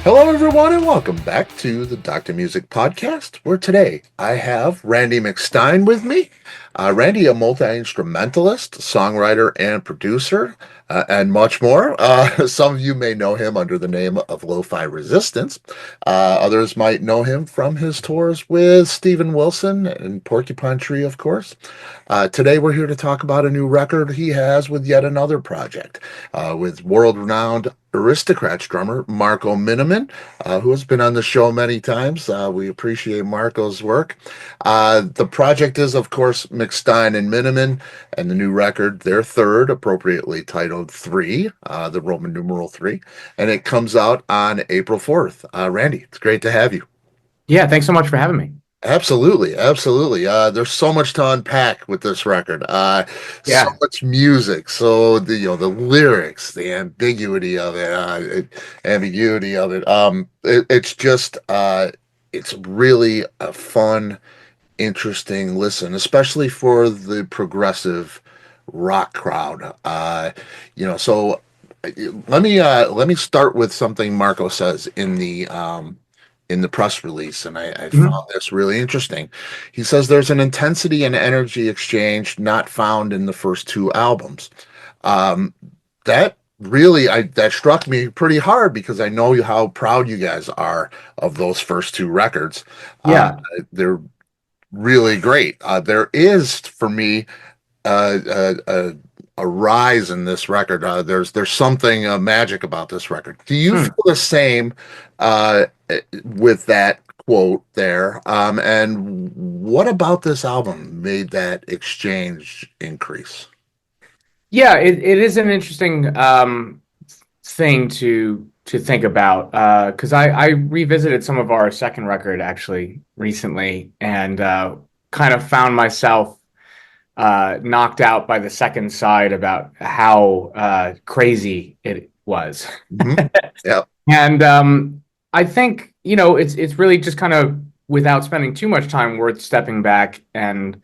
Hello, everyone, and welcome back to the Dr. Music Podcast, where today I have Randy McStine with me. Randy, a multi-instrumentalist, songwriter, and producer, and much more. Some of you may know him under the name of Lo-Fi Resistance. Others might know him from his tours with Steven Wilson and Porcupine Tree, of course. Today, we're here to talk about a new record he has with yet another project, with world-renowned Aristocrats drummer Marco Minnemann, who has been on the show many times. We appreciate Marco's work. The project is, of course, McStine and Minnemann, and the new record, their third, appropriately titled 3, the Roman numeral 3, and it comes out on April 4th. Randy, it's great to have you. Yeah, thanks so much for having me. Absolutely, absolutely. There's so much to unpack with this record. So Yeah. much music. So the lyrics, the ambiguity of it. It's just it's really a fun, interesting listen, especially for the progressive rock crowd. So let me start with something Marco says in the press release, and I Mhm. found this really interesting. He says there's an intensity and energy exchange not found in the first two albums. Um, that really that struck me pretty hard because I know how proud you guys are of those first two records. Uh, Yeah. they're really great. There is for me a rise in this record. There's something magic about this record. Do you Hmm. feel the same uh, with that quote there? And what about this album made that exchange increase? Yeah, it is an interesting thing to think about because I revisited some of our second record actually recently and kind of found myself knocked out by the second side about how crazy it was. Hmm. Yeah. And I think, it's really just kind of without spending too much time worth stepping back and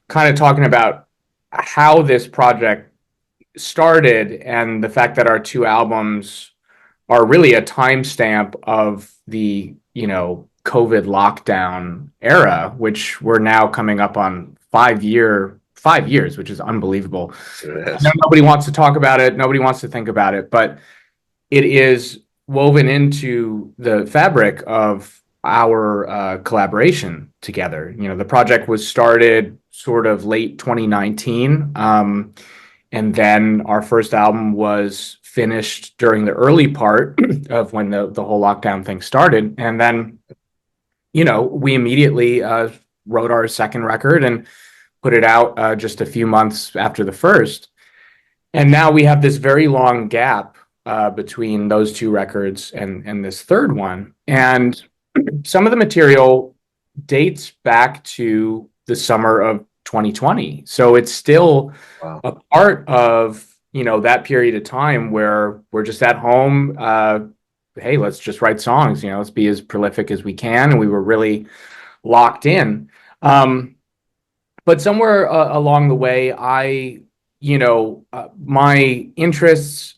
kind of talking about how this project started and the fact that our two albums are really a timestamp of the, COVID lockdown era, which we're now coming up on 5 years, which is unbelievable. I know Yes. nobody wants to talk about it, nobody wants to think about it, but it is woven into the fabric of our collaboration together. The project was started sort of late 2019, and then our first album was finished during the early part of when the whole lockdown thing started. And then, we immediately wrote our second record and put it out just a few months after the first. And now we have this very long gap between those two records and this third one. And some of the material dates back to the summer of 2020. So it's still Wow. a part of, that period of time where we're just at home. Hey, let's just write songs, let's be as prolific as we can. And we were really locked in. But somewhere along the way, my interests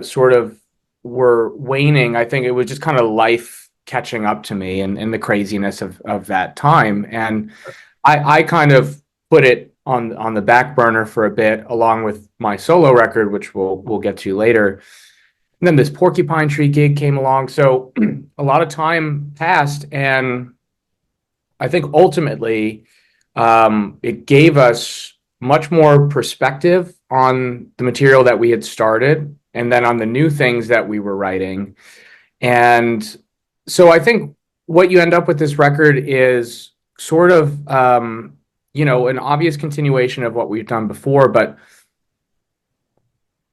sort of were waning. I think it was just kind of life catching up to me and the craziness of that time. And I kind of put it on the back burner for a bit, along with my solo record, which we'll get to later. And then this Porcupine Tree gig came along. So a lot of time passed, and I think ultimately it gave us much more perspective on the material that we had started and then on the new things that we were writing. And so I think what you end up with this record is sort of, an obvious continuation of what we've done before, but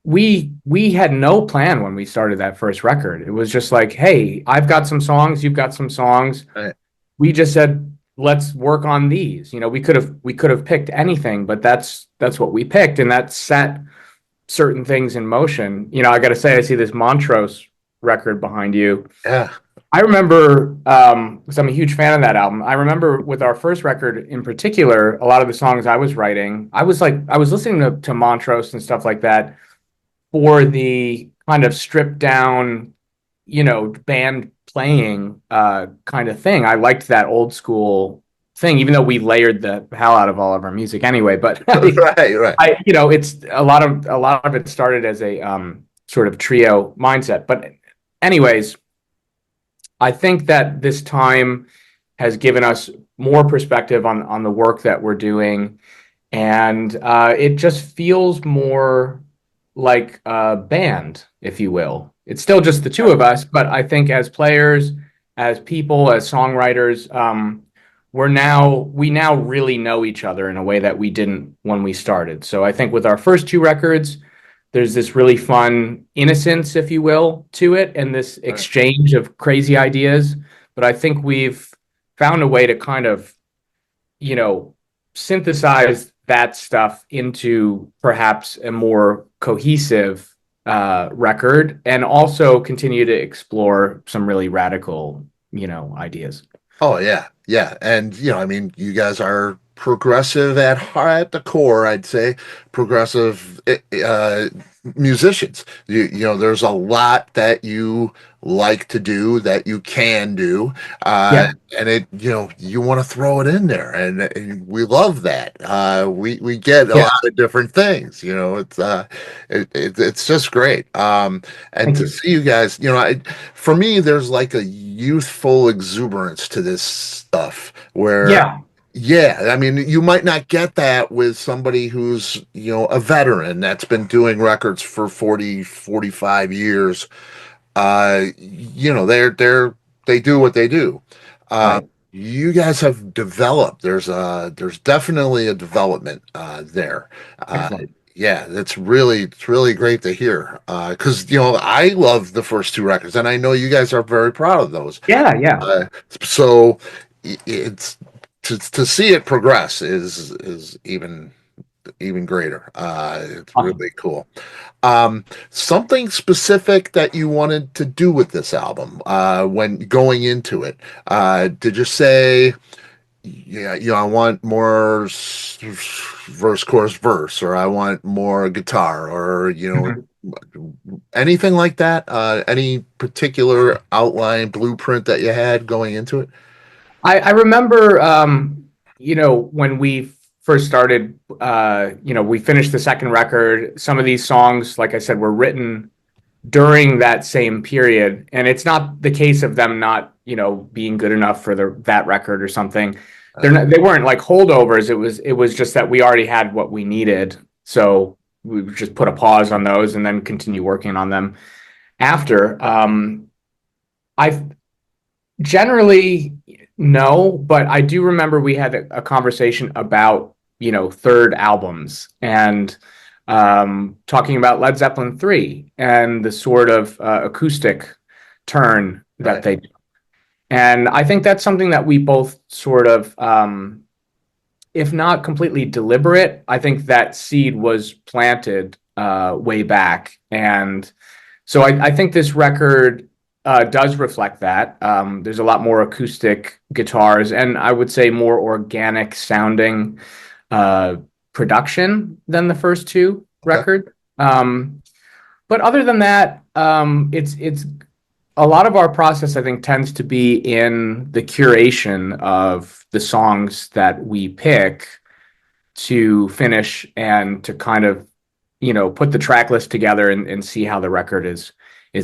we had no plan when we started that first record. It was just like, hey, I've got some songs, you've got some songs. Right. We just said, let's work on these. We could have picked anything, but that's what we picked, and that set certain things in motion. I got to say, I see this Montrose record behind you. Yeah. I remember, because I'm a huge fan of that album. I remember with our first record in particular, a lot of the songs I was writing, I was listening to Montrose and stuff like that for the kind of stripped down band playing kind of thing. I liked that old school thing, even though we layered the hell out of all of our music anyway. But Right, right. it's a lot of it started as a sort of trio mindset. But anyways, I think that this time has given us more perspective on the work that we're doing, and it just feels more like a band, if you will. It's still just the two of us, but I think as players, as people, as songwriters, we now really know each other in a way that we didn't when we started. So I think with our first two records, there's this really fun innocence, if you will, to it, and this Right. exchange of crazy ideas. But I think we've found a way to kind of, you know, synthesize that stuff into perhaps a more cohesive record, and also continue to explore some really radical, ideas. Oh yeah, yeah, and I mean, you guys are progressive at the core, I'd say, progressive musicians. There's a lot that you like to do that you can do, Yeah, and you want to throw it in there, and we love that. We get a yeah. lot of different things. It's just great. And Thank to you. see you guys, for me, there's like a youthful exuberance to this stuff where, Yeah, yeah, I mean, you might not get that with somebody who's, a veteran that's been doing records for 40, 45 years. They do what they do. Uh, right. you guys have developed. There's definitely a development there. Uh, Excellent. yeah, it's really great to hear. Because I love the first two records, and I know you guys are very proud of those. Yeah, yeah. So it's to see it progress is even greater. It's Awesome. really cool. Something specific that you wanted to do with this album when going into it? Did you say, yeah, I want more verse, chorus, verse, or I want more guitar, or Mhm. anything like that? Any particular outline blueprint that you had going into it? I remember, when we first started, we finished the second record. Some of these songs, like I said, were written during that same period, and it's not the case of them not, being good enough for that record or something. They weren't like holdovers. It was just that we already had what we needed, so we would just put a pause on those and then continue working on them after. I Generally, no, but I do remember we had a conversation about, third albums, and talking about Led Zeppelin 3 and the sort of acoustic turn that Right. they do. And I think that's something that we both sort of, if not completely deliberate, I think that seed was planted way back. And so I think this record does reflect that. There's a lot more acoustic guitars, and I would say more organic sounding uh, production than the first two Okay. record. But other than that, it's a lot of our process, I think, tends to be in the curation of the songs that we pick to finish, and to kind of, put the track list together, and see how the record is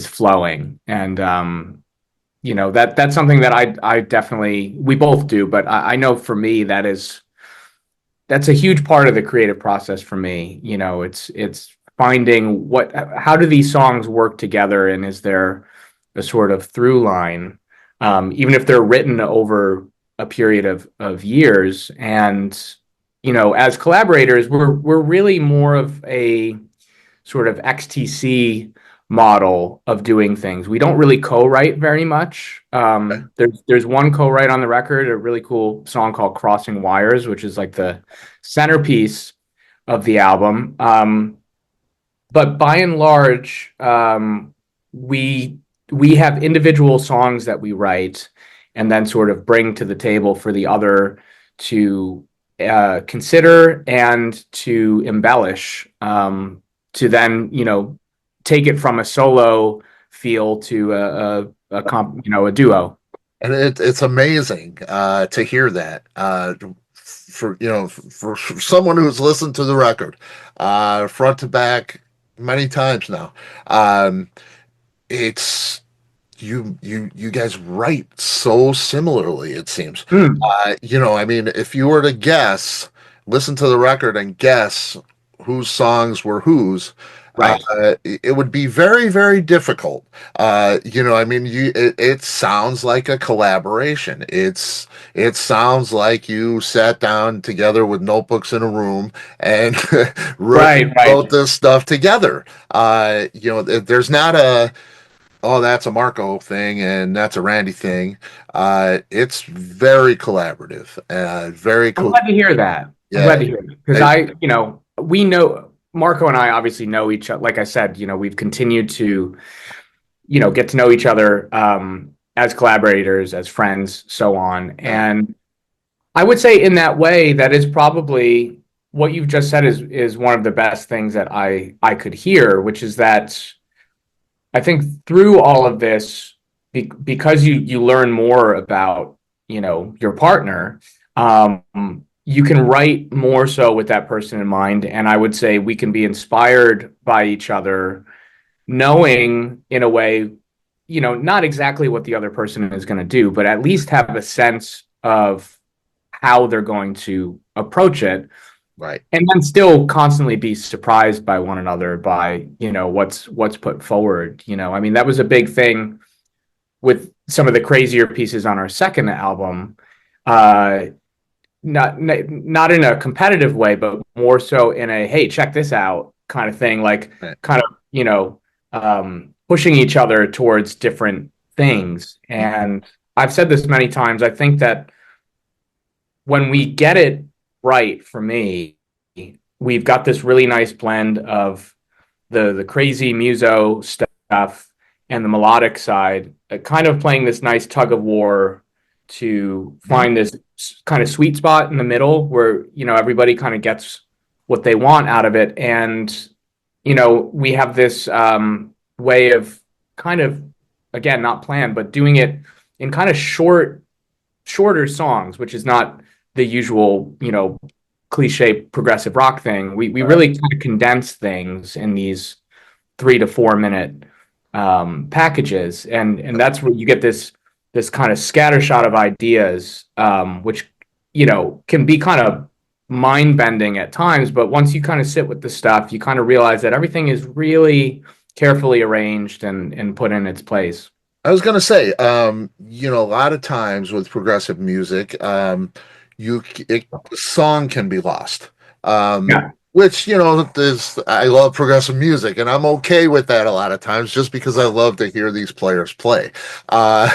flowing. And that's something that I definitely, we both do, but I know for me that's a huge part of the creative process for me. It's finding how do these songs work together, and is there a sort of through line, even if they're written over a period of years. And as collaborators, we're really more of a sort of XTC model of doing things. We don't really co-write very much. There's one co-write on the record, a really cool song called "Crossing Wires," which is like the centerpiece of the album. But by and large, we we have individual songs that we write, and then sort of bring to the table for the other to consider and to embellish, to then take it from a solo feel to a duo. And it's amazing to hear that for for someone who's listened to the record front to back many times now. Um, it's you guys write so similarly, it seems. Mm, I mean, if you were to guess, listen to the record and guess whose songs were whose, right. it would be very, very difficult. I mean, it sounds like a collaboration. It sounds like you sat down together with notebooks in a room and wrote, Right, right. wrote this stuff together. There's not a oh, that's a Marco thing and that's a Randy thing. It's very collaborative, very I'm cool. glad to hear that. I'm glad Yeah, to hear that because I- we know Marco and I obviously know each other. Like I said, we've continued to, get to know each other as collaborators, as friends, so on. yeah, And I would say in that way, that is probably what you've just said is one of the best things that I could hear, which is that I think through all of this, because you learn more about your partner, um, you can write more so with that person in mind, and I would say we can be inspired by each other, knowing in a way, not exactly what the other person is going to do, but at least have a sense of how they're going to approach it, right. and then still constantly be surprised by one another by what's put forward. I mean, that was a big thing with some of the crazier pieces on our second album, uh not in a competitive way, but more so in a hey, check this out kind of thing, like Right. kind of pushing each other towards different things. And I've said this many times, I think that when we get it right, for me, we've got this really nice blend of the crazy muso stuff and the melodic side, kind of playing this nice tug of war to Mhm. find this kind of sweet spot in the middle where everybody kind of gets what they want out of it. And we have this way of kind of, again, not planned, but doing it in kind of shorter songs, which is not the usual, cliche progressive rock thing. We Right. really kind of condense things in these 3 to 4 minute packages, and that's where you get this kind of scattershot of ideas, which can be kind of mind bending at times. But once you kind of sit with the stuff, you kind of realize that everything is really carefully arranged and put in its place. I was gonna say, a lot of times with progressive music, the song can be lost. Yeah, Which, I love progressive music and I'm okay with that a lot of times just because I love to hear these players play. Uh,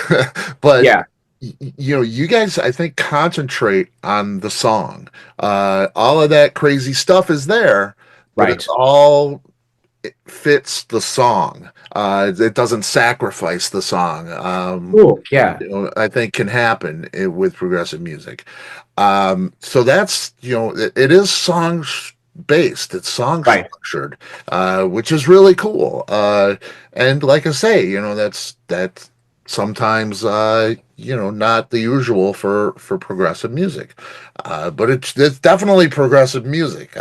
but yeah, you guys, I think, concentrate on the song. All of that crazy stuff is there, but right. it's all it fits the song. It doesn't sacrifice the song. Cool. Yeah, I think can happen with progressive music. So that's it is song based. It's song right. structured, which is really cool. And like I say, that's sometimes not the usual for progressive music, but it's definitely progressive music.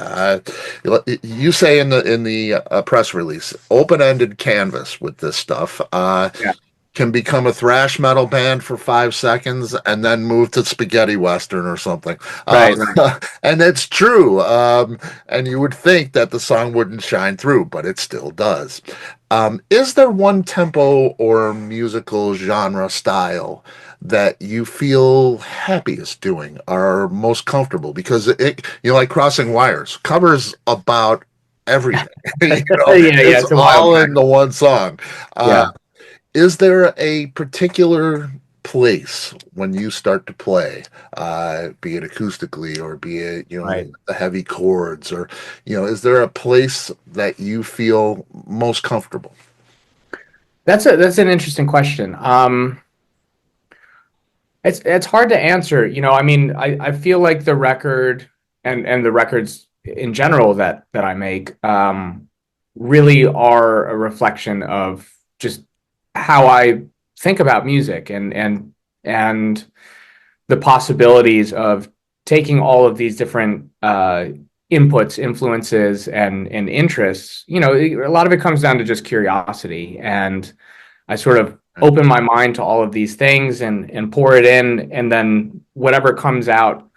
You say in the press release, open ended canvas with this stuff. Yeah, Can become a thrash metal band for 5 seconds and then move to spaghetti western or something. right, right. And it's true. And you would think that the song wouldn't shine through, but it still does. Is there one tempo or musical genre style that you feel happiest doing or most comfortable? Because like Crossing Wires covers about everything. Yeah, yeah. It's It's a wild all card. in the one song. Uh, Yeah, is there a particular place when you start to play, be it acoustically or be it, right. the heavy chords or, is there a place that you feel most comfortable? That's an interesting question. It's hard to answer. I mean, I feel like the record and the records in general that I make really are a reflection of just how I think about music and the possibilities of taking all of these different inputs, influences, and interests. A lot of it comes down to just curiosity, and I sort of open my mind to all of these things and pour it in, and then whatever comes out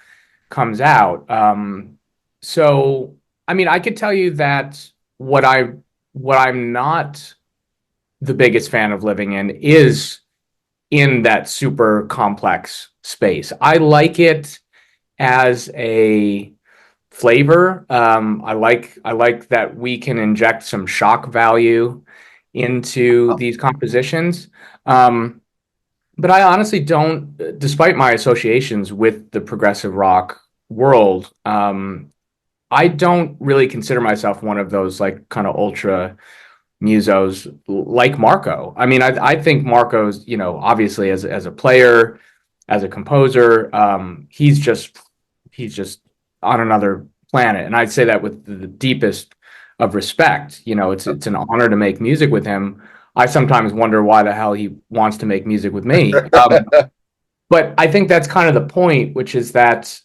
comes out. So, I mean, I could tell you that what I'm not the biggest fan of living in is in that super complex space. I like it as a flavor. I like that we can inject some shock value into these compositions. But I honestly don't, despite my associations with the progressive rock world, I don't really consider myself one of those like kind of ultra musos like Marco. I mean, I think Marco's, obviously as a player, as a composer, he's just on another planet, and I'd say that with the deepest of respect. It's an honor to make music with him. I sometimes wonder why the hell he wants to make music with me. But I think that's kind of the point, which is that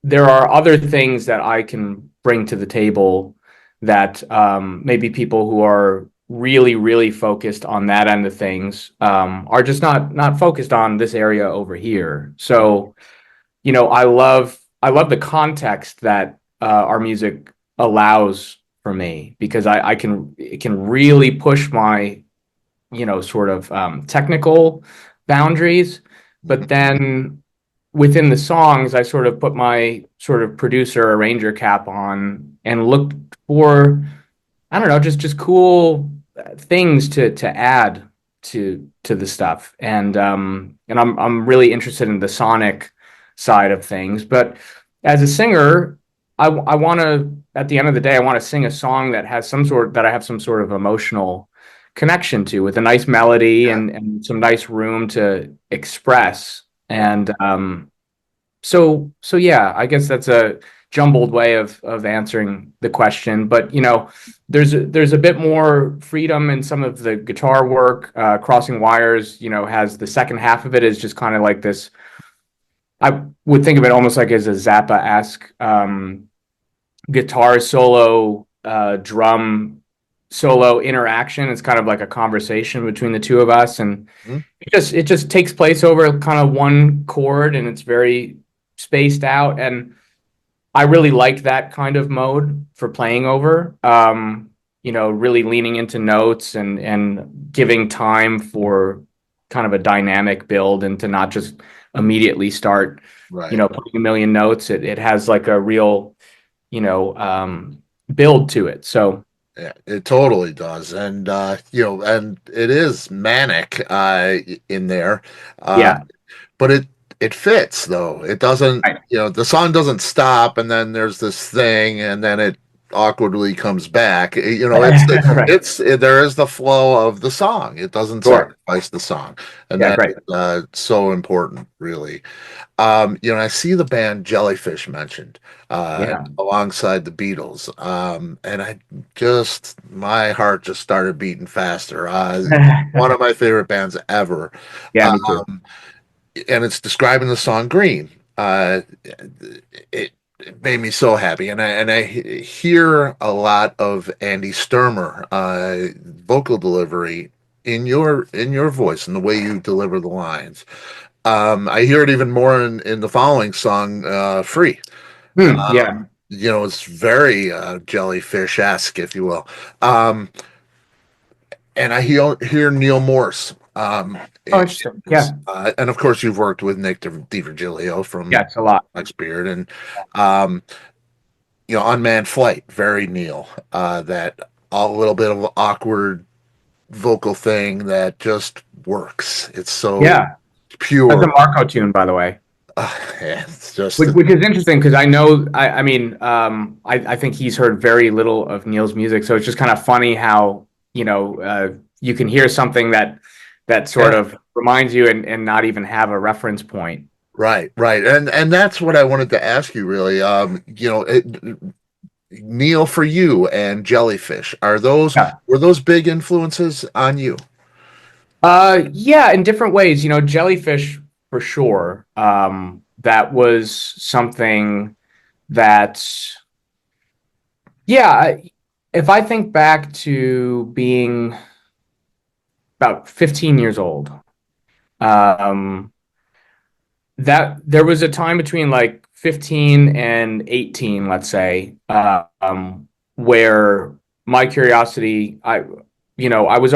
there are other things that I can bring to the table that maybe people who are really, really focused on that end of things are just not focused on this area over here. So, I love the context that our music allows for me, because it can really push my sort of technical boundaries, but then within the songs, I sort of put my sort of producer arranger cap on and looked for, I don't know, just cool things to add to the stuff, and I'm really interested in the sonic side of things. But as a singer, I want to, at the end of the day, I want to sing a song that I have some sort of emotional connection to, with a nice melody Yeah. and some nice room to express. And so yeah, I guess that's a jumbled way of answering the question. But there's a bit more freedom in some of the guitar work. Crossing Wires, has the second half of it is just kind of like this. I would think of it almost like as a Zappa-esque guitar solo, drum solo interaction. It's kind of like a conversation between the two of us, and Mhm. it just takes place over kind of one chord, and it's very spaced out. And I really like that kind of mode for playing over. Really leaning into notes and giving time for kind of a dynamic build, and to not just immediately start, Right. putting a million notes. It has like a real, build to it. So Yeah, it totally does. And and it is manic in there. Uh yeah, but it fits though. It doesn't, right, the song doesn't stop and then there's this thing and then it awkwardly comes back. right, There is the flow of the song. It doesn't sure, sacrifice the song. And yeah, that great, is so important, really. I see the band Jellyfish mentioned yeah. alongside the Beatles, and my heart just started beating faster. One of my favorite bands ever, Yeah, me too. um, and it's describing the song "Green." It made me so happy, and I hear a lot of Andy Sturmer vocal delivery in your voice and the way you deliver the lines. I hear it even more in the following song, "Free." Yeah. It's very Jellyfish-esque, if you will. Um, and I hear Neil Morse. Oh, interesting. Yeah. And of course, you've worked with Nick DiVirgilio from Yes, a lot. Next Beard, and um, Unmanned Flight, very Neil. That a little bit of awkward vocal thing that just works. It's so Yeah. That's a pure. Marco tune, by the way. Yeah, it's just Which is interesting, because I know, I mean, I think he's heard very little of Neil's music, so it's just kind of funny how, you can hear something that sort yeah. of reminds you, and not even have a reference point. Right, right, and that's what I wanted to ask you, really. Neil, for you and Jellyfish, Yeah. were those big influences on you? Yeah, in different ways. Jellyfish for sure. That was something that, yeah, if I think back to being about 15 years old, um, that there was a time between like 15 and 18, let's say, where my curiosity, I was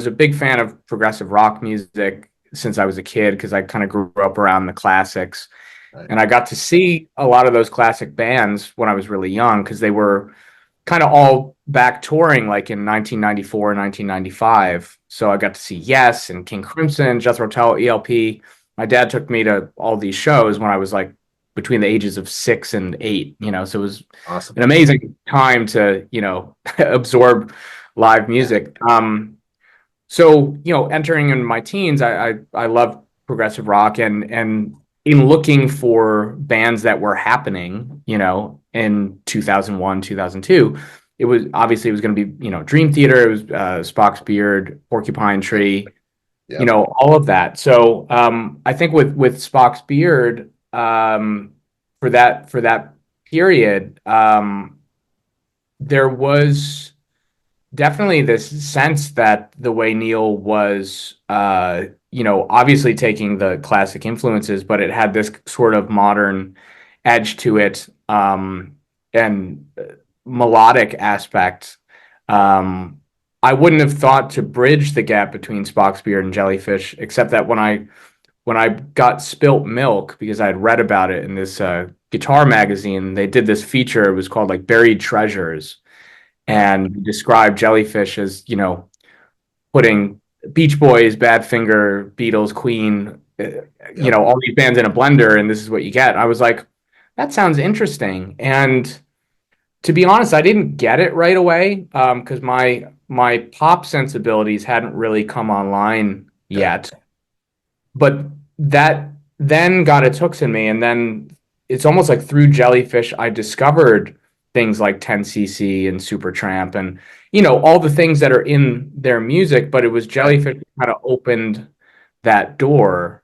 a big fan of progressive rock music since I was a kid because I kind of grew up around the classics. Right. And I got to see a lot of those classic bands when I was really young because they were kind of all back touring like in 1994, 1995. So I got to see Yes and King Crimson, Jethro Tull, ELP. My dad took me to all these shows when I was like between the ages of 6 and 8, so it was Awesome. an amazing time to, absorb live Yeah. music. So, entering in my teens, I loved progressive rock and in looking for bands that were happening, in 2001, 2002, it was going to be, Dream Theater, it was Spock's Beard, Porcupine Tree, Yeah. all of that. So I think with Spock's Beard, for that period, there was definitely this sense that the way Neil was, obviously taking the classic influences, but it had this sort of modern edge to it, and melodic aspect. Um, I wouldn't have thought to bridge the gap between Spock's Beard and Jellyfish, except that when I got Spilt Milk because I had read about it in this guitar magazine, they did this feature. It was called like Buried Treasures, Right. and described Jellyfish as, putting Beach Boys, Badfinger, Beatles, Queen, Yep. all these bands in a blender, and this is what you get. I was like, that sounds interesting. And to be honest, I didn't get it right away because my pop sensibilities hadn't really come online Okay. yet. But that then got its hooks in me, and then it's almost like through Jellyfish, I discovered things like 10cc and Supertramp and all the things that are in their music. But it was Right. Jellyfish that kind of opened that door,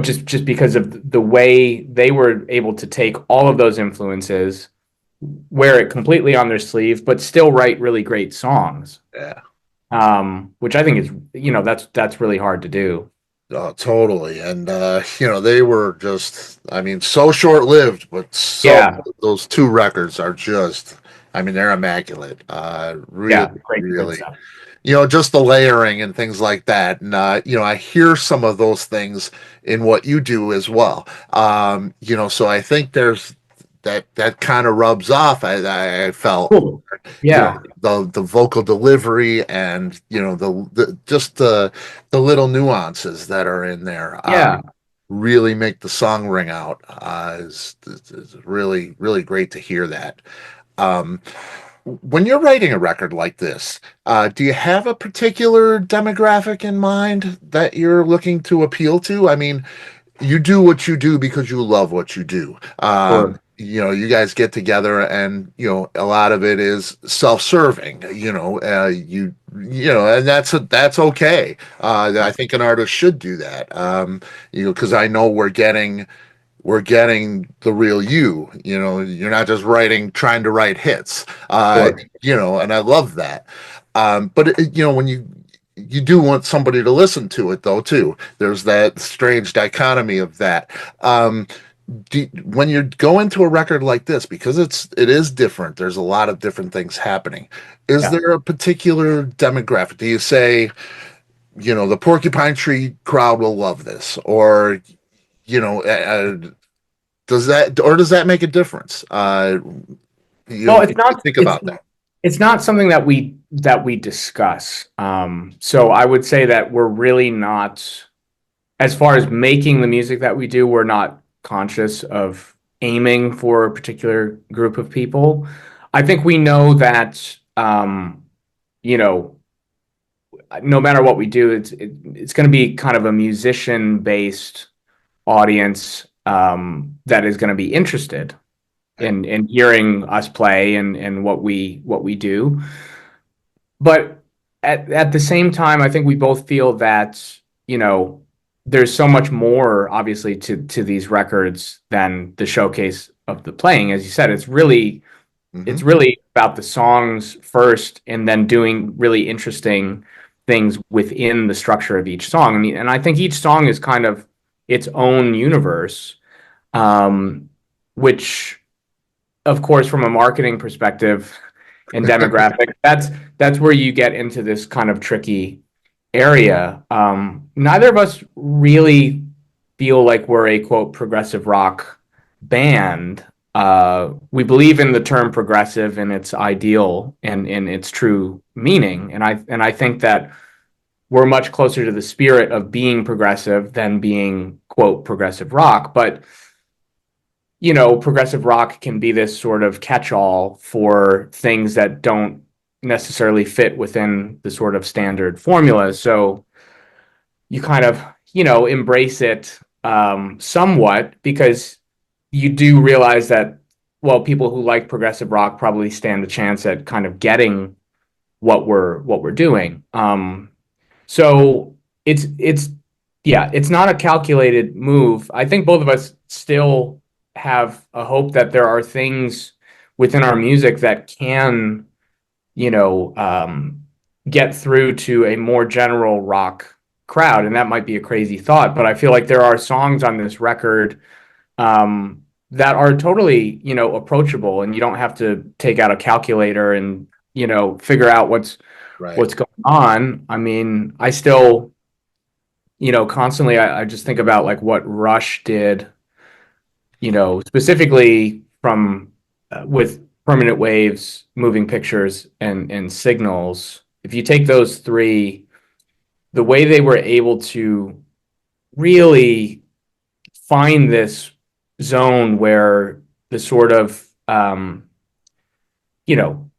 just because of the way they were able to take all of those influences, wear it completely on their sleeve, but still write really great songs. Yeah. Which I think is, that's really hard to do. Oh, totally. And they were just, I mean, so short-lived, but Yeah, those two records are just, I mean, they're immaculate. yeah, Really, great really, stuff. just the layering and things like that. And I hear some of those things in what you do as well. So I think there's that kind of rubs off. I felt, Cool. Yeah, the vocal delivery and the just the little nuances that are in there yeah, really make the song ring out. Is really really great to hear that. Um, when you're writing a record like this, do you have a particular demographic in mind that you're looking to appeal to? I mean, you do what you do because you love what you do. sure. You guys get together and, a lot of it is self-serving, and that's okay. I think an artist should do that. Because I know we're getting the real you, you're not just trying to write hits, Sure. and I love that. But when you do want somebody to listen to it though too. There's that strange dichotomy of that. Um, when you go into a record like this, because it is different, there's a lot of different things happening. Is Yeah. there a particular demographic? Do you say, the Porcupine Tree crowd will love this, or does that make a difference? Well, What do you think about that? it's not something that we discuss. So I would say that we're really not, as far as making the music that we do, we're not conscious of aiming for a particular group of people. I think we know that, you know, no matter what we do, it's going to be kind of a musician based audience, that is going to be interested in hearing us play and what we do. But at the same time, I think we both feel that, you know, there's so much more obviously to these records than the showcase of the playing. As you said, Hmm. it's really about the songs first and then doing really interesting things within the structure of each song. I mean, and I think each song is kind of its own universe, um, which of course, from a marketing perspective and demographic, that's where you get into this kind of tricky area. Neither of us really feel like we're a quote progressive rock band. We believe in the term progressive and its ideal and in its true meaning, and I think that we're much closer to the spirit of being progressive than being quote progressive rock, but progressive rock can be this sort of catch-all for things that don't necessarily fit within the sort of standard formulas. So you kind of, embrace it somewhat because you do realize that, well, people who like progressive rock probably stand a chance at kind of getting what we're doing. So it's yeah, it's not a calculated move. I think both of us still have a hope that there are things within our music that can, you know, um, get through to a more general rock crowd, and that might be a crazy thought, but I feel like there are songs on this record that are totally, approachable, and you don't have to take out a calculator and figure out Right. what's going on. I mean, I still, constantly I just think about like what Rush did, specifically from with Permanent Waves, Moving Pictures, and Signals. If you take those three, the way they were able to really find this zone where the sort of you know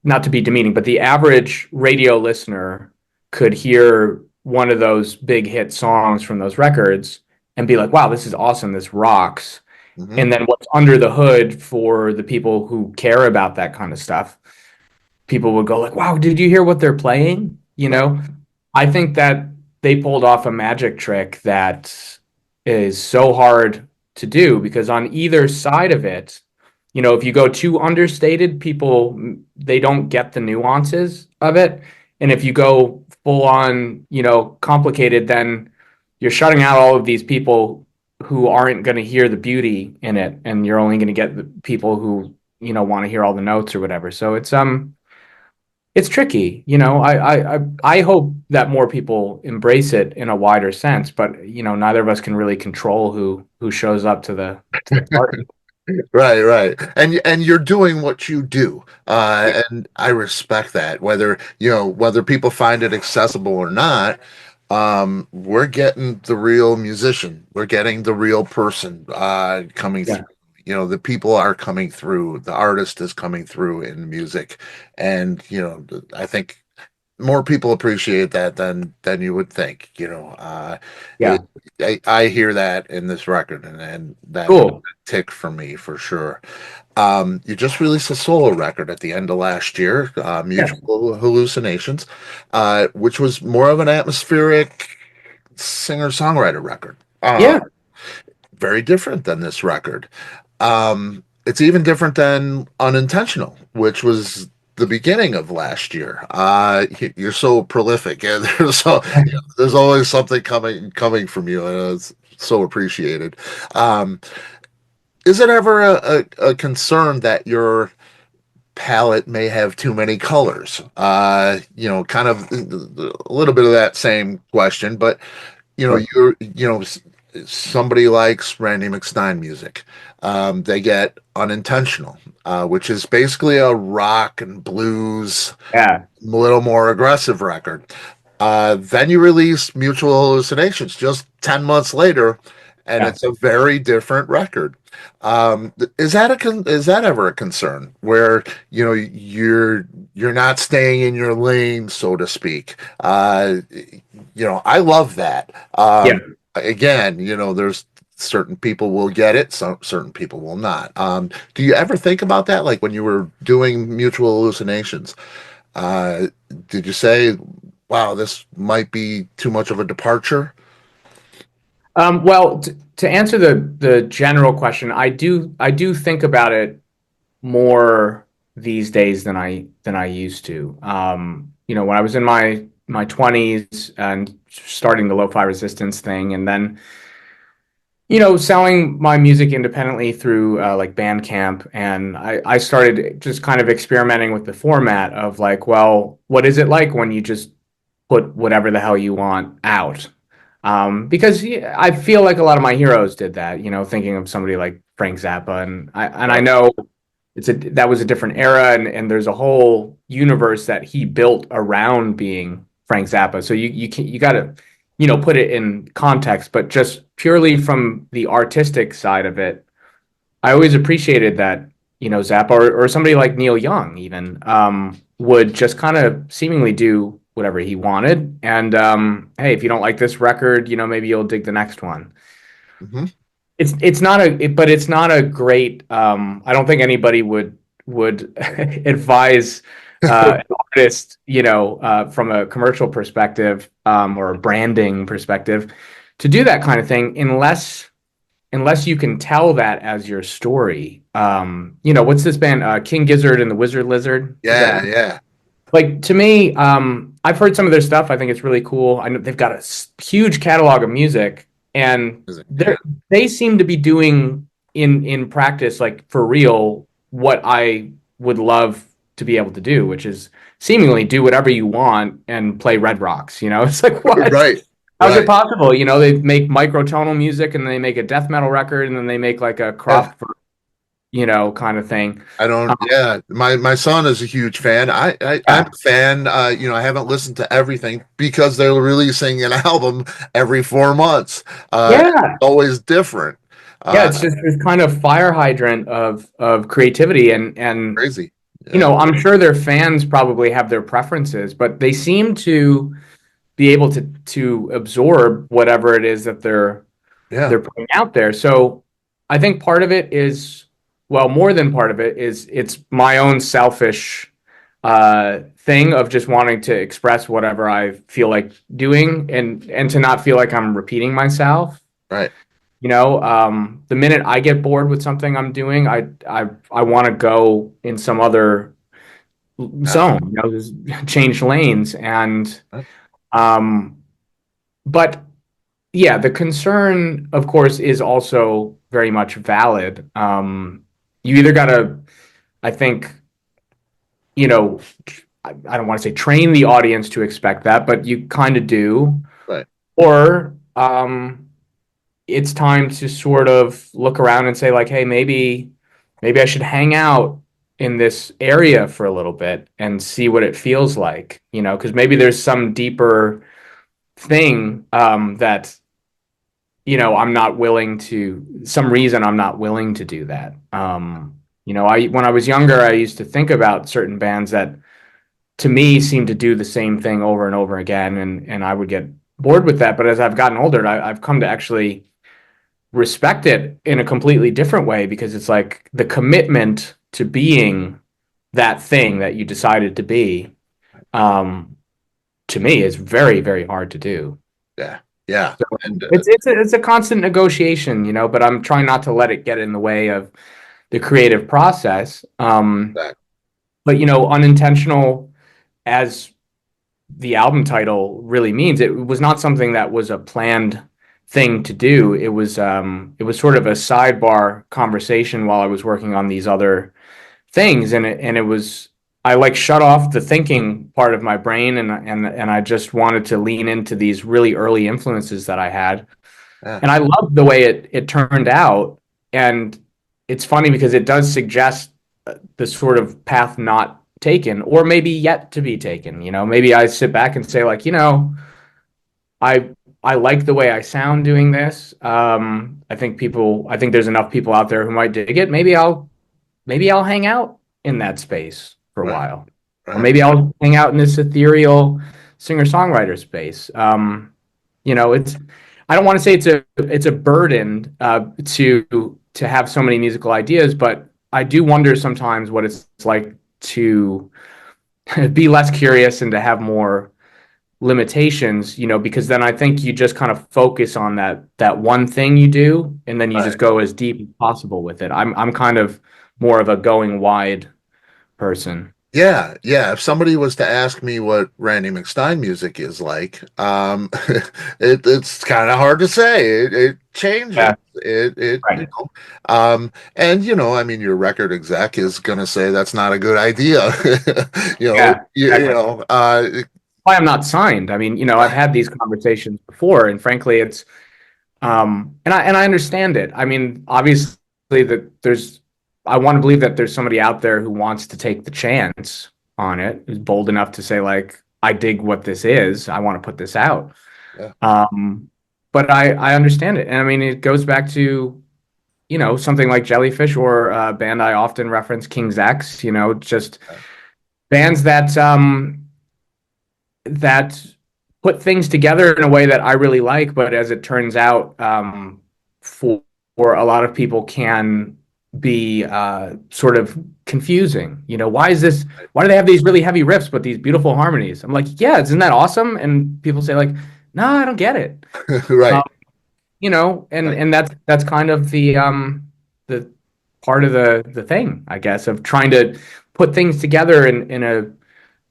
not to be demeaning, but the average radio listener could hear one of those big hit songs from those records and be like, wow, this is awesome. This rocks. Hmm. And then what's under the hood for the people who care about that kind of stuff, people would go like, wow, did you hear what they're playing? I think that they pulled off a magic trick that is so hard to do because on either side of it, if you go too understated, people they don't get the nuances of it. And if you go full on, complicated, then you're shutting out all of these people who aren't going to hear the beauty in it, and you're only going to get the people who, want to hear all the notes or whatever. So it's tricky. I hope that more people embrace it in a wider sense, but neither of us can really control who shows up to the party. Right, right. And you're doing what you do. And I respect that. Whether people find it accessible or not, we're getting the real musician. We're getting the real person coming through. Yeah, The people are coming through. The artist is coming through in music. And, I think more people appreciate that than you would think. It, yeah, I hear that in this record, and that cool. tick for me for sure. You just released a solo record at the end of last year, Yeah, Mutual Hallucinations, which was more of an atmospheric singer-songwriter record. yeah, Very different than this record. It's even different than Unintentional, which was the beginning of last year. You're so prolific, and there's always something coming from you, and it's so appreciated. Um, is it ever a concern that your palette may have too many colors? Kind of a little bit of that same question, but sure. somebody likes Randy McStine music. They get Unintentional, which is basically a rock and blues, Yeah, a little more aggressive record. Then you release Mutual Hallucinations just 10 months later, and yeah. it's a very different record. Is that ever a concern where you're not staying in your lane, so to speak? I love that. Yeah. Again, there's certain people will get it, some certain people will not. Do you ever think about that, like when you were doing Mutual Hallucinations? Uh, did you say, wow, this might be too much of a departure? Well, to answer the general question, I do think about it more these days than I used to. When I was in my 20s and starting the lo-fi resistance thing, and then selling my music independently through like Bandcamp, and I started just kind of experimenting with the format of like, well, what is it like when you just put whatever the hell you want out? Because yeah, I feel like a lot of my heroes did that, thinking of somebody like Frank Zappa, and I Right. know that was a different era, and there's a whole universe that he built around being Frank Zappa. So you got to put it in context, but just purely from the artistic side of it, I always appreciated that Zappa or somebody like Neil Young even would just kind of seemingly do whatever he wanted, and hey, if you don't like this record, maybe you'll dig the next one. Hmm. But it's not a great. I don't think anybody would advise an artist, from a commercial perspective or a branding perspective, to do that kind of thing unless you can tell that as your story. What's this band? King Gizzard and the Wizard Lizard. Is that Yeah, yeah. like to me? I've heard some of their stuff. I think it's really cool. I know they've got a huge catalog of music, and Yeah. they seem to be doing in practice, like for real, what I would love to be able to do, which is seemingly do whatever you want and play Red Rocks. It's like what? Right, How's it right. possible? They make microtonal music and they make a death metal record and then they make like a Yeah. crop, kind of thing. I don't, Um, yeah. My son is a huge fan. I'm yeah, a fan. I haven't listened to everything because they're releasing an album every 4 months. yeah, Always different. yeah. Uh, It's just this kind of fire hydrant of creativity, and Crazy. Yeah, I'm sure their fans probably have their preferences, but they seem to be able to absorb whatever it is that yeah, they're putting out there. So I think part of it is, well, more than part of it is it's my own selfish thing of just wanting to express whatever I feel like doing, and to not feel like I'm repeating myself. right. The minute I get bored with something I'm doing, I want to go in some other Yeah, zone, just change lanes. And right. um, but yeah, the concern, of course, is also very much valid. You either gotta, I think, you know, I don't want to say train the audience to expect that, but you kind of do, Right. or it's time to sort of look around and say like, hey, maybe I should hang out in this area for a little bit and see what it feels like, because maybe there's some deeper thing that I'm not willing to, some reason I'm not willing to do that. When I was younger, I used to think about certain bands that to me seemed to do the same thing over and over again, and I would get bored with that. But as I've gotten older, I've come to actually respect it in a completely different way, because it's like the commitment to being that thing that you decided to be, um, to me is very, very hard to do. Yeah, yeah. So And it's a constant negotiation, but I'm trying not to let it get in the way of the creative process. that, But unintentional, as the album title really means, it was not something that was a planned thing to do. It was sort of a sidebar conversation while I was working on these other things, and it was, I like shut off the thinking part of my brain, and I just wanted to lean into these really early influences that I had, yeah, and I loved the way it turned out. And it's funny because it does suggest the sort of path not taken, or maybe yet to be taken. Maybe I sit back and say like, I I like the way I sound doing this. I think there's enough people out there who might dig it. Maybe I'll hang out in that space for a right, while, or right. maybe I'll hang out in this ethereal singer-songwriter space. It's, I don't want to say it's a burden to have so many musical ideas, but I do wonder sometimes what it's like to be less curious and to have more limitations, because then I think you just kind of focus on that one thing you do, and then you just Right. go as deep as possible with it. I'm kind of more of a going wide person. Yeah, yeah. If somebody was to ask me what Randy McStine music is like, it's kind of hard to say. It changes. Yeah, right. And I mean, your record exec is gonna say that's not a good idea. Yeah, exactly. Why I'm not signed. I mean, I've had these conversations before, and frankly, it's and I understand it. I mean, obviously that there's I want to believe that there's somebody out there who wants to take the chance on it, who's bold enough to say like, I dig what this is. I want to put this out. Yeah, Um, but I understand it. And I mean, it goes back to, something like Jellyfish or a band I often reference, King's X, just yeah, bands that put things together in a way that I really like, but as it turns out, for a lot of people can be sort of confusing. Why is this? Why do they have these really heavy riffs but these beautiful harmonies? I'm like, yeah, isn't that awesome? And people say like, no, I don't get it. Um, right, and right. and that's kind of the part of the thing, I guess, of trying to put things together in a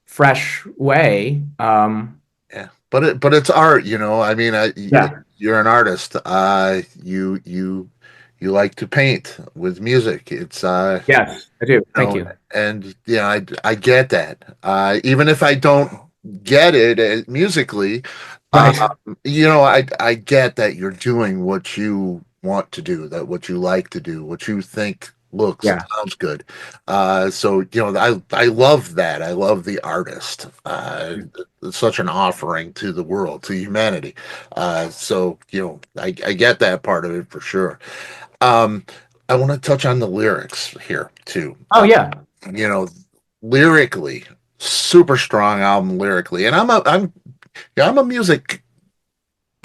fresh way. Yeah, but it's art. I mean, Yeah. you're an artist. You like to paint with music. It's Yes, I do. Thank know, you. and yeah, I get that. Even if I don't get it musically, um, Right. I get that you're doing what you want to do, that what you like to do, what you think looks and Yeah. sounds good. So I love that. I love the artist. It's such an offering to the world, to humanity. So I get that part of it for sure. Um, I want to touch on the lyrics here too. Oh yeah. You know, lyrically, super strong album lyrically, and I'm a music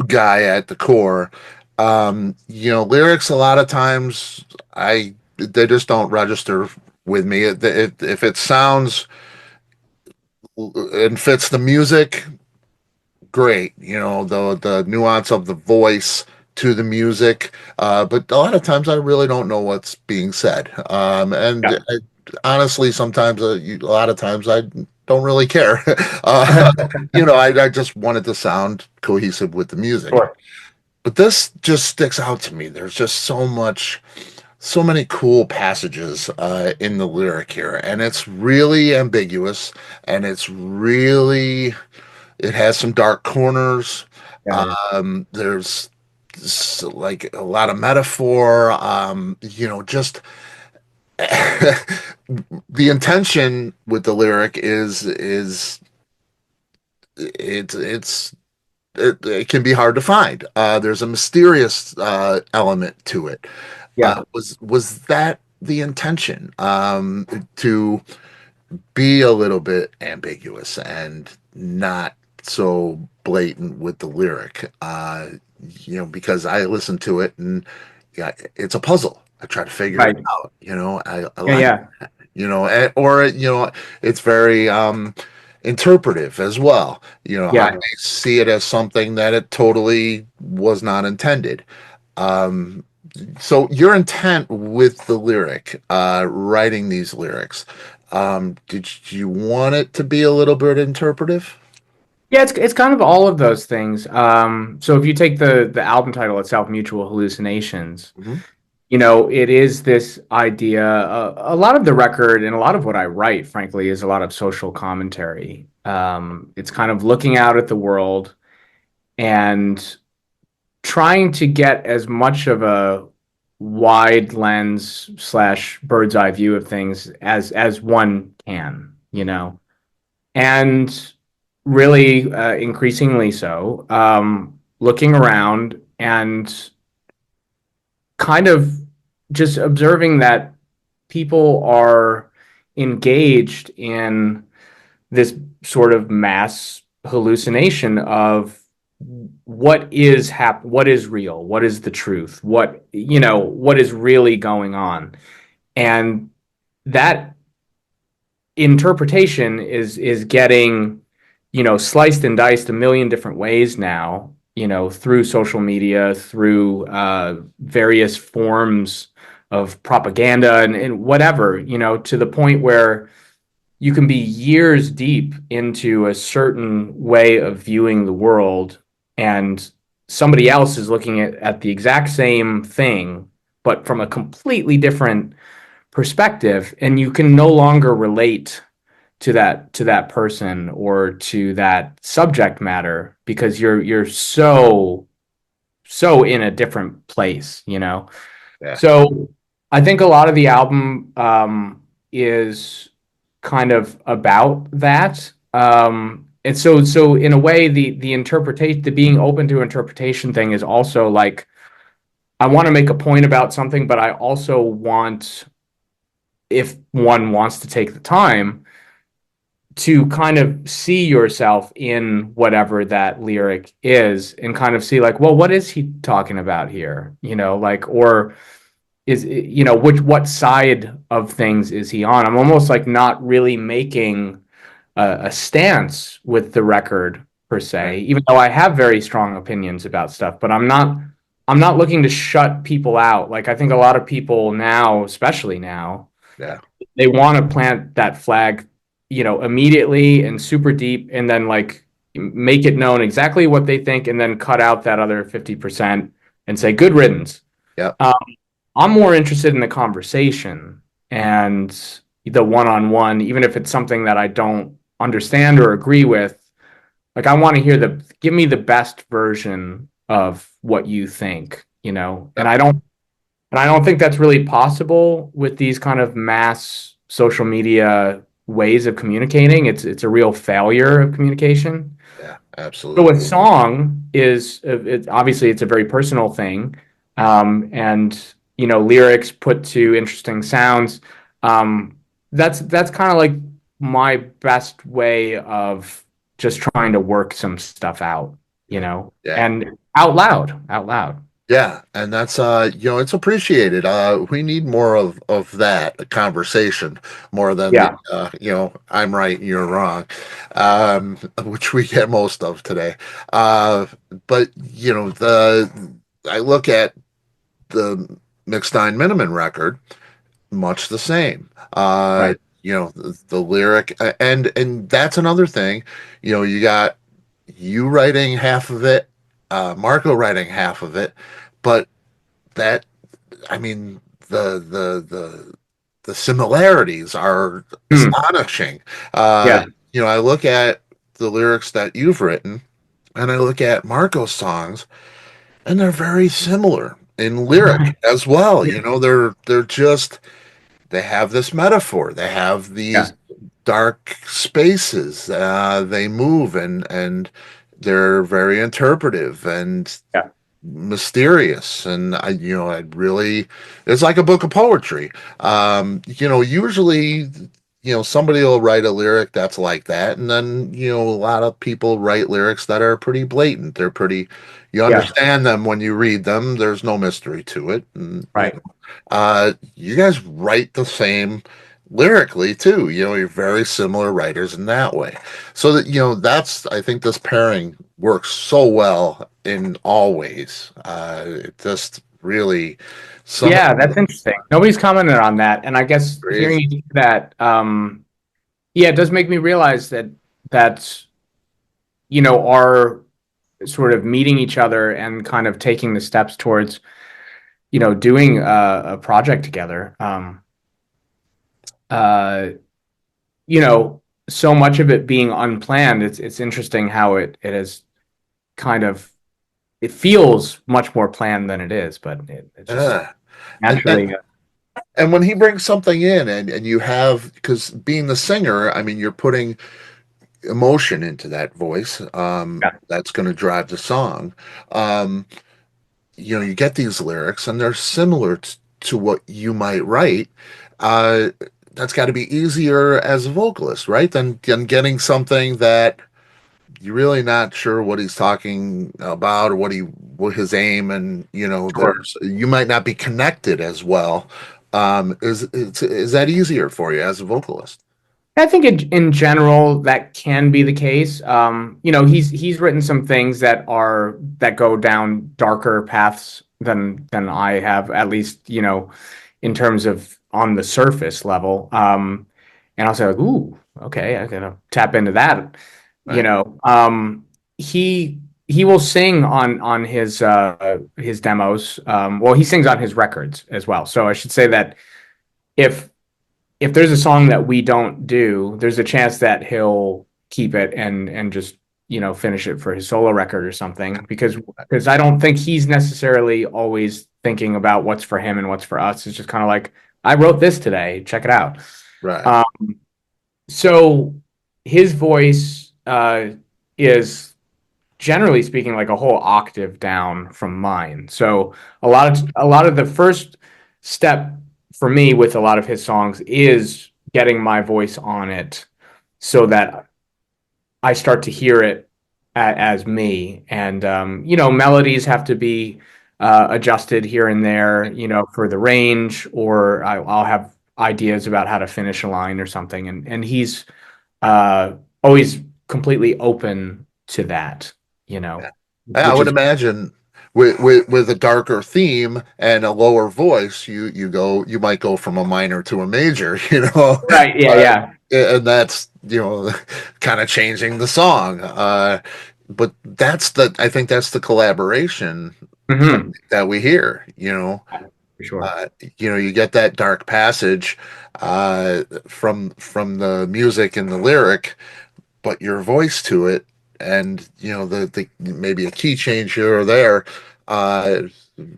guy at the core. Lyrics a lot of times they just don't register with me. If it sounds and fits the music, great. The nuance of the voice to the music, but a lot of times I really don't know what's being said. And Yeah. honestly, sometimes a lot of times I don't really care. I just wanted to sound cohesive with the music. Sure. But this just sticks out to me. There's just so many cool passages in the lyric here, and it's really ambiguous, and it has some dark corners. Yeah. There's like a lot of metaphor. Just the intention with the lyric is it's it can be hard to find. There's a mysterious element to it. Yeah. Was that the intention, to be a little bit ambiguous and not so blatant with the lyric? Because I listen to it and yeah, it's a puzzle. I try to figure it Right. out. I Yeah. like Yeah. or it's very interpretive as well. I Yeah. may see it as something that it totally was not intended. um so your intent with the lyric, writing these lyrics, did you want it to be a little bit interpretive? Yeah, it's kind of all of those things. So if you take the album title itself, Mutual Hallucinations, Hmm. it is this idea. A lot of the record and a lot of what I write, frankly, is a lot of social commentary. It's kind of looking out at the world and trying to get as much of a wide lens slash bird's eye view of things as one can, and really increasingly so, looking around and kind of just observing that people are engaged in this sort of mass hallucination of what is real, what is the truth, what is really going on, and that interpretation is getting, sliced and diced a million different ways now, through social media, through various forms of propaganda and whatever, to the point where you can be years deep into a certain way of viewing the world, and somebody else is looking at the exact same thing, but from a completely different perspective, and you can no longer relate to that person or to that subject matter because you're so in a different place. Yeah. So I think a lot of the album is kind of about that. And so in a way, the interpretation, the being open to interpretation thing is also like, I want to make a point about something, but I also want, if one wants to take the time, to kind of see yourself in whatever that lyric is and kind of see like, well, what is he talking about here? Like, or is, what side of things is he on? I'm almost like not really making a stance with the record per Right. se, even though I have very strong opinions about stuff, but I'm not looking to shut people out. Like, I think a lot of people now, especially now, Yeah. they want to plant that flag, immediately and super deep, and then like make it known exactly what they think, and then cut out that other 50% and say good riddance. Yep. Um, I'm more interested in the conversation and the one-on-one, even if it's something that I don't understand or agree with. Like, I want to hear give me the best version of what you think, and Yep. I don't think that's really possible with these kind of mass social media ways of communicating. It's a real failure of communication. Yeah. So a Absolutely. song is, obviously it's a very personal thing, and lyrics put to interesting sounds. Um, that's kind of like my best way of just trying to work some stuff out, Yeah. and out loud. Yeah, and that's it's appreciated. We need more of that conversation more than the Yeah, I'm right and you're wrong, which we get most of today. But the I look at the McStine Minnemann record, much the same. right. The lyric, and that's another thing. You got you writing half of it, Marco writing half of it, but that I mean the similarities are Hmm. astonishing. Uh, Yeah. I look at the lyrics that you've written, and I look at Marco's songs, and they're very similar in lyric as well. Yeah. They're just they have this metaphor. They have Yeah. these dark spaces. They move and they're very interpretive and Yeah. mysterious. And I'd really, it's like a book of poetry. Usually, somebody will write a lyric that's like that, and then a lot of people write lyrics that are pretty blatant. They're pretty, you Yeah. understand them when you read them. There's no mystery to it, and Right. you guys write the same lyrically too. You're very similar writers in that way. So that that's I think this pairing works so well in all ways. It just really some Yeah, that's interesting. Nobody's commented on that, and I guess hearing crazy. you do that, yeah, it does make me realize that our sort of meeting each other and kind of taking the steps towards doing a project together. Uh, so much of it being unplanned. It's interesting how it is kind of, it feels much more planned than it is, but it's just Uh, and, and naturally. and when he brings something in and you have because being the singer, I mean you're putting emotion into that voice. Yeah. That's going to drive the song. Um, you get these lyrics and they're similar to what you might write. Uh, that's got to be easier as a vocalist, right? Than getting something that you're really not sure what he's talking about or what his aim and Sure. you might not be connected as well. Is that easier for you as a vocalist? I think in general that can be the case. He's written some things that go down darker paths than I have, at least, in terms of on the surface level. And I'll say like, ooh, okay, I gotta tap into that. You Right. know, he he will sing on his demos. Well, he sings on his records as well. So I should say that if if there's a song that we don't do, there's a chance that he'll keep it and just finish it for his solo record or something because I don't think he's necessarily always thinking about what's for him and what's for us. It's just kind of like I wrote this today, check it out. Right. Um, so his voice is generally speaking like a whole octave down from mine. So a lot of the first step for me with a lot of his songs is getting my voice on it so that I start to hear it as me. And melodies have to be adjusted here and there, for the range, or I'll have ideas about how to finish a line or something. And he's always completely open to that, Yeah. I which would is imagine with a darker theme and a lower voice, you might go from a minor to a major, right. Yeah, but yeah. and that's kind of changing the song. But I think that's the collaboration Hmm. that we hear. For sure. Uh, you get that dark passage from the music and the lyric, but your voice to it, and the maybe a key change here or there, uh,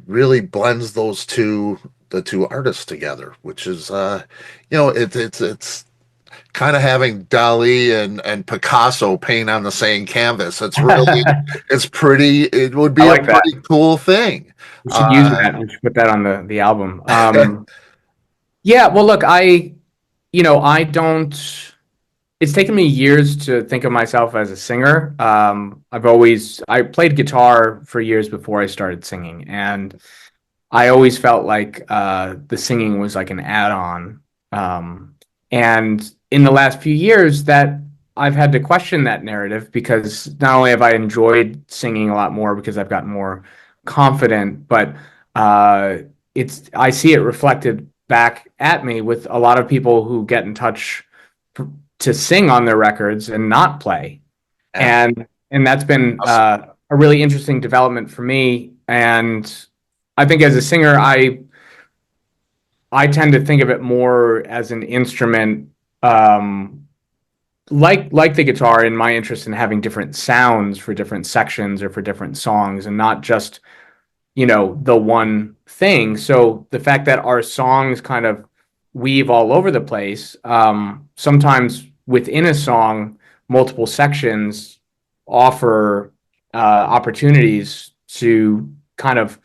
really blends the two artists together, which is it's kind of having Dali and Picasso paint on the same canvas. It would I be a like that. pretty cool thing. We should use Uh, that. We should put that on the album. Yeah, well, look, I don't. It's taken me years to think of myself as a singer. I played guitar for years before I started singing, and I always felt like the singing was like an add-on. And in the last few years, that I've had to question that narrative because not only have I enjoyed singing a lot more because I've gotten more confident, but uh, I see it reflected back at me with a lot of people who get in touch to sing on their records and not play, yeah, and that's been awesome. a really interesting development for me. And I think as a singer, I tend to think of it more as an instrument, um, like the guitar, in my interest in having different sounds for different sections or for different songs, and not just the one thing. So the fact that our songs kind of weave all over the place, sometimes within a song, multiple sections offer opportunities to kind of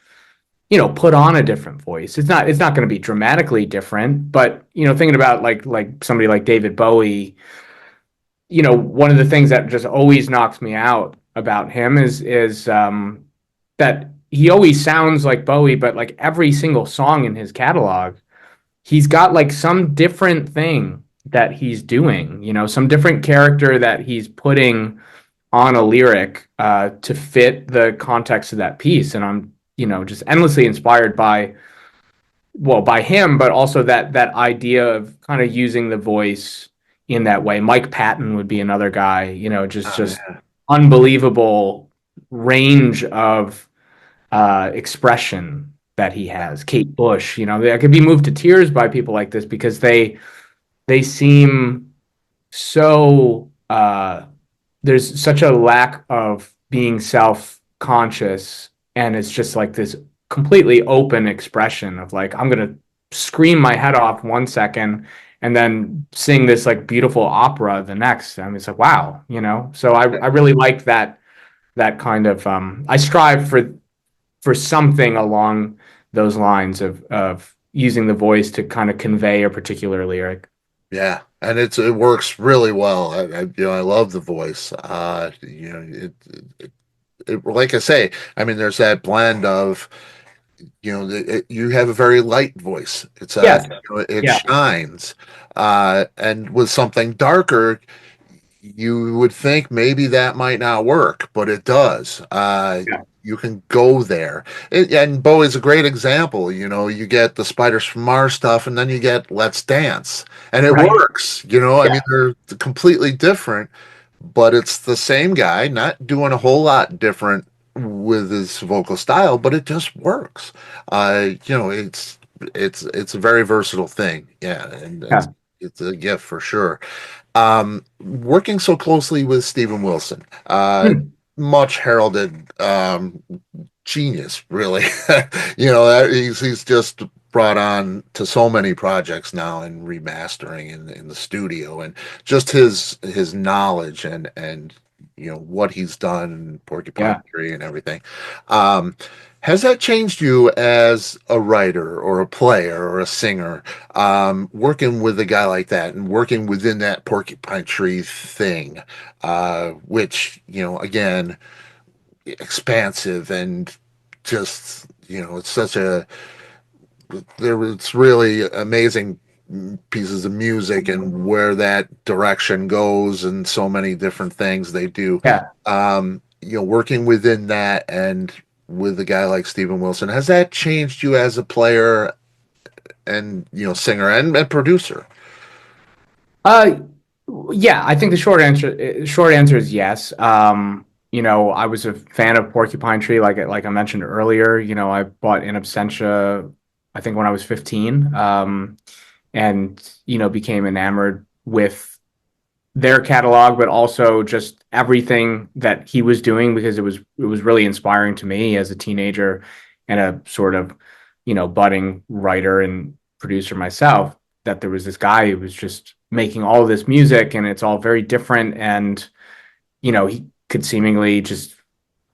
put on a different voice. It's not going to be dramatically different, but thinking about like somebody like David Bowie, one of the things that just always knocks me out about him is that he always sounds like Bowie, but like every single song in his catalog, he's got like some different thing that he's doing, some different character that he's putting on a lyric to fit the context of that piece. And I'm, just endlessly inspired by him, but also that idea of kind of using the voice in that way. Mike Patton would be another guy, just Yeah. unbelievable range of expression that he has. Kate Bush, I could be moved to tears by people like this because they seem so there's such a lack of being self-conscious, and it's just like this completely open expression of like I'm gonna scream my head off 1 second and then sing this like beautiful opera the next. I mean, it's like wow, so I really like that kind of I strive for something along those lines of using the voice to kind of convey a particular lyric. Yeah, and it works really well. I love the voice. Like I say, I mean, there's that blend of you have a very light voice. Yes. It Yeah. shines. And with something darker, you would think maybe that might not work, but it does. Yeah. You can go there. And Bowie's a great example. You get the Spiders from Mars stuff, and then you get Let's Dance, and it Right. works. I mean, Yeah. they're completely different, but it's the same guy, not doing a whole lot different with his vocal style, but it just works. It's a very versatile thing. Yeah, and Yeah. it's a gift for sure. Working so closely with Stephen Wilson, Hmm. much heralded genius, really. He's just brought on to so many projects now and remastering in the studio, and just his knowledge and what he's done in Porcupine Yeah. Tree and everything. Um, has that changed you as a writer or a player or a singer, working with a guy like that and working within that Porcupine Tree thing, which, again, expansive and just, it's such a, it's really amazing pieces of music and where that direction goes and so many different things they do. Yeah. Working within that and with a guy like Steven Wilson, has that changed you as a player and singer and producer? Uh, yeah, I think the short answer is yes. I was a fan of Porcupine Tree, like I mentioned earlier. I bought In Absentia, I think when I was 15, and became enamored with their catalog, but also just everything that he was doing because it was really inspiring to me as a teenager and a sort of budding writer and producer myself, that there was this guy who was just making all of this music and it's all very different, and he could seemingly just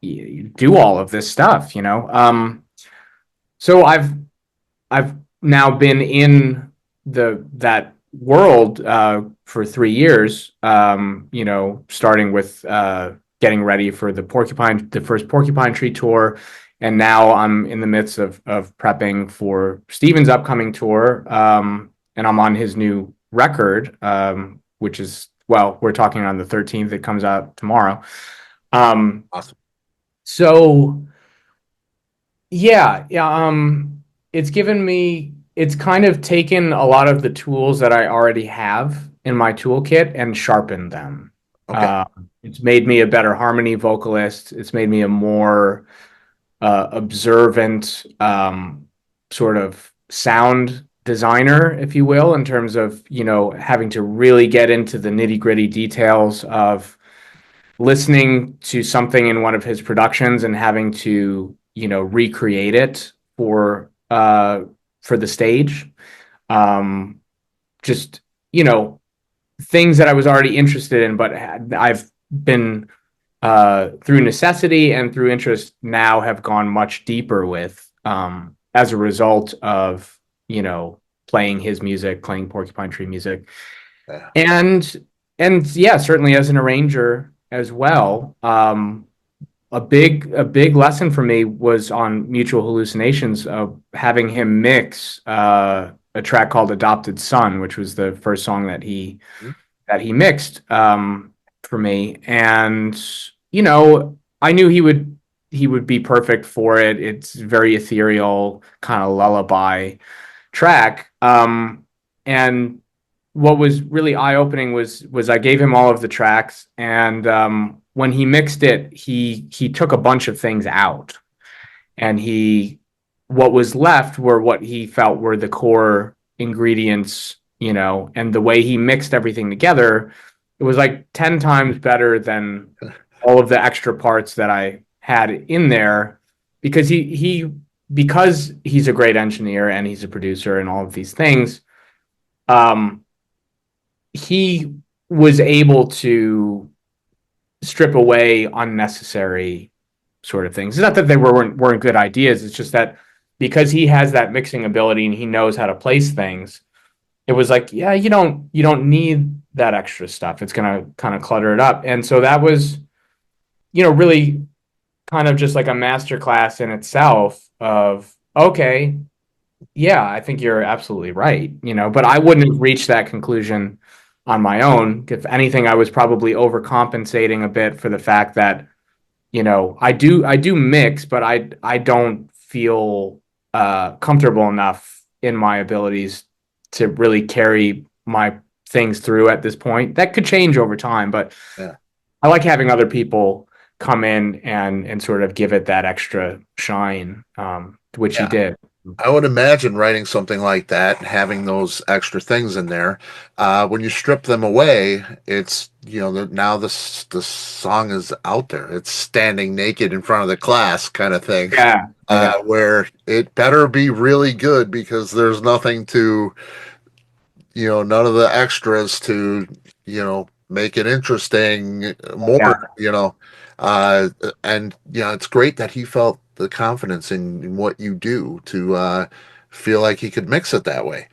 do all of this stuff. So I've now been in that world for 3 years. Starting with getting ready for the first Porcupine Tree tour, and now I'm in the midst of prepping for Steven's upcoming tour, and I'm on his new record, which is, well, we're talking on the 13th. It comes out tomorrow. Um, Awesome. so yeah, yeah. It's kind of taken a lot of the tools that I already have in my toolkit and sharpened them. Okay. Uh, it's made me a better harmony vocalist. It's made me a more observant, sort of sound designer, if you will, in terms of, having to really get into the nitty-gritty details of listening to something in one of his productions and having to, recreate it for the stage. Um, just, things that I was already interested in, but I've been, through necessity and through interest, now have gone much deeper with, as a result of, playing his music, playing Porcupine Tree music. Yeah. And yeah, certainly as an arranger as well. A big lesson for me was on Mutual Hallucinations, of having him mix a track called "Adopted Son," which was the first song that he mixed, for me. And I knew he would be perfect for it. It's very ethereal, kind of lullaby track. And what was really eye-opening was I gave him all of the tracks, and when he mixed it, he took a bunch of things out, and what was left were what he felt were the core ingredients, and the way he mixed everything together, it was like 10 times better than all of the extra parts that I had in there, because because he's a great engineer and he's a producer and all of these things. um he was able to strip away unnecessary sort of things. It's not that they weren't good ideas. It's just that because he has that mixing ability and he knows how to place things, it was like, yeah, you don't need that extra stuff. It's gonna kind of clutter it up. And so that was, really kind of just like a master class in itself of okay, yeah, I think you're absolutely right, but I wouldn't have reached that conclusion on my own. If anything, I was probably overcompensating a bit for the fact that, I do mix, but I don't feel comfortable enough in my abilities to really carry my things through at this point. That could change over time, but Yeah. I like having other people come in and sort of give it that extra shine, which he Yeah. did. I would imagine writing something like that, having those extra things in there. When you strip them away, it's now the song is out there. It's standing naked in front of the class, kind of thing. Yeah, yeah, Where it better be really good because there's nothing to none of the extras to make it interesting more. yeah. Uh, and it's great that he felt the confidence in what you do to feel like he could mix it that way.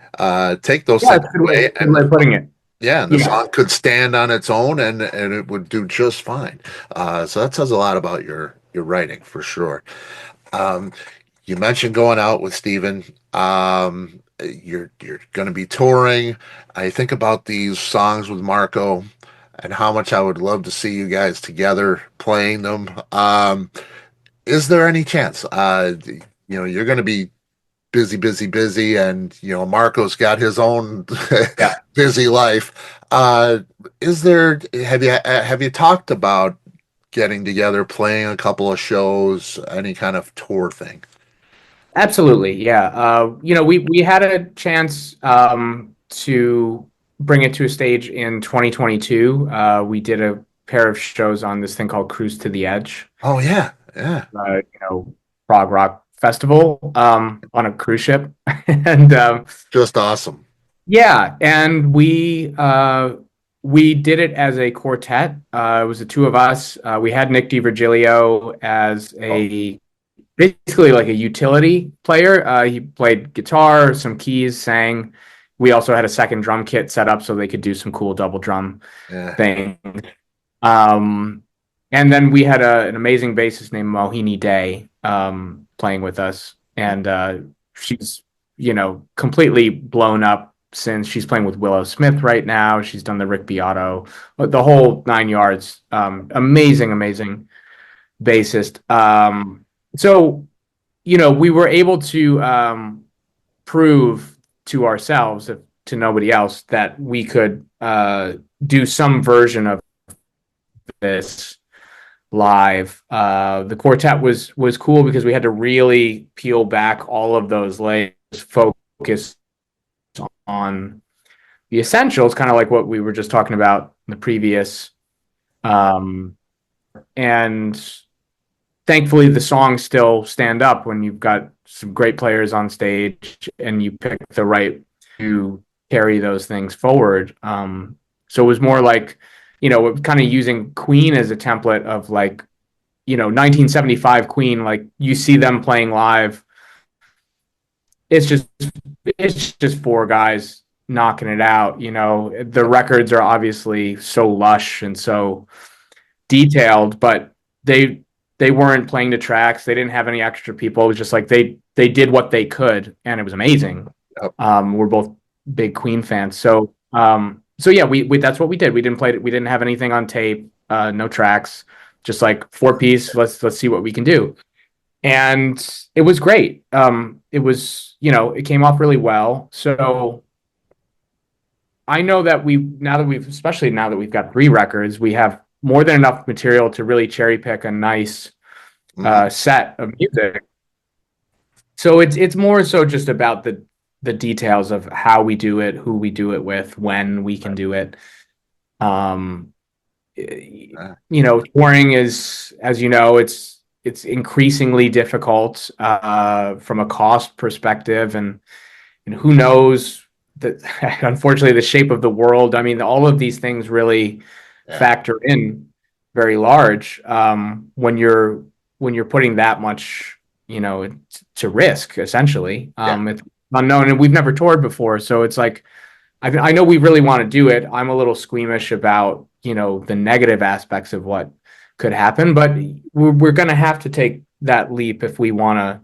Take those Yeah, things it's a away, good and way of putting it. yeah, and the Yeah, song could stand on its own, and it would do just fine. So that says a lot about your writing for sure. Um, you mentioned going out with Steven. You're going to be touring. I think about these songs with Marco and how much I would love to see you guys together playing them. Is there any chance? You're going to be busy, busy, busy, and Marco's got his own yeah. busy life. Is there? Have you talked about getting together, playing a couple of shows, any kind of tour thing? Absolutely, yeah. We had a chance to bring it to a stage in 2022. We did a pair of shows on this thing called Cruise to the Edge, Oh yeah, yeah, prog rock festival on a cruise ship, and just awesome. yeah, and we did it as a quartet. It was the two of us. We had Nick DiVirgilio as Oh a basically like a utility player. He played guitar, some keys, sang. We also had a second drum kit set up so they could do some cool double drum yeah, things. Um, and then we had an amazing bassist named Mohini Day playing with us, and she's completely blown up since she's playing with Willow Smith right now. She's done the Rick Beato, the whole 9 yards. Amazing, amazing bassist. So we were able to prove to ourselves, if to nobody else, that we could do some version of this live. The quartet was cool because we had to really peel back all of those layers, focus on the essentials, kind of like what we were just talking about in the previous. Um, and thankfully, the songs still stand up when you've got some great players on stage and you pick the right to carry those things forward. So it was more like, kind of using Queen as a template of like, 1975 Queen, like you see them playing live. It's just it's just four guys knocking it out. The records are obviously so lush and so detailed, but they they weren't playing the tracks. They didn't have any extra people. It was just like they did what they could, and it was amazing. yep, We're both big Queen fans, so yeah, we that's what we did. We didn't play it. We didn't have anything on tape, no tracks, just like four piece. Let's see what we can do, and it was great. It was it came off really well. So I know that especially now that we've got three records, we have more than enough material to really cherry pick a nice mhm, set of music. So it's more so just about the details of how we do it, who we do it with, when we can do it. Um, uh, Touring is, as you know, it's increasingly difficult from a cost perspective, and who knows that unfortunately the shape of the world. I mean, all of these things really yeah, factor in very large when you're putting that much to risk essentially. yeah, It's unknown and we've never toured before, so it's like I know we really want to do it. I'm a little squeamish about the negative aspects of what could happen, but we're going to have to take that leap if we want to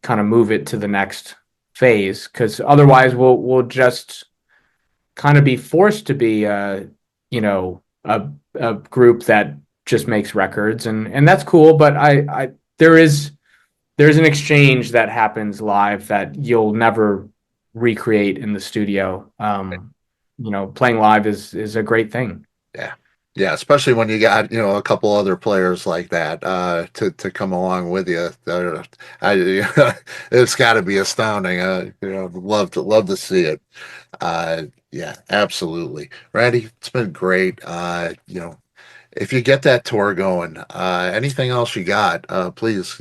kind of move it to the next phase, because otherwise we'll just kind of be forced to be you know a group that just makes records, and that's cool, but I there's an exchange that happens live that you'll never recreate in the studio. Playing live is a great thing. Yeah. Yeah, especially when you got, a couple other players like that to come along with you. It's got to be astounding. Love to see it. Yeah, absolutely. Randy, it's been great. If you get that tour going, anything else you got, please,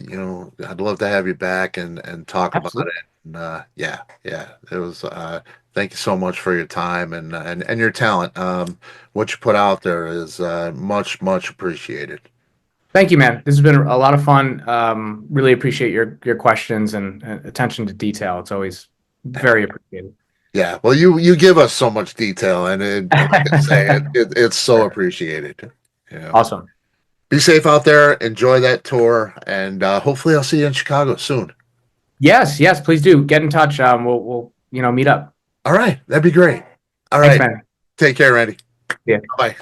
I'd love to have you back and talk about it. Absolutely. And yeah, yeah, it was. Thank you so much for your time and your talent. What you put out there is much appreciated. Thank you, man. This has been a lot of fun. Really appreciate your questions and attention to detail. It's always very appreciated. Yeah, well, you give us so much detail, and like I say, it's so appreciated. Yeah. Awesome. Be safe out there. Enjoy that tour, and hopefully, I'll see you in Chicago soon. Yes, yes, please do get in touch. We'll meet up. All right, that'd be great. All Thanks, right, man. take care, Randy. Yeah. Bye.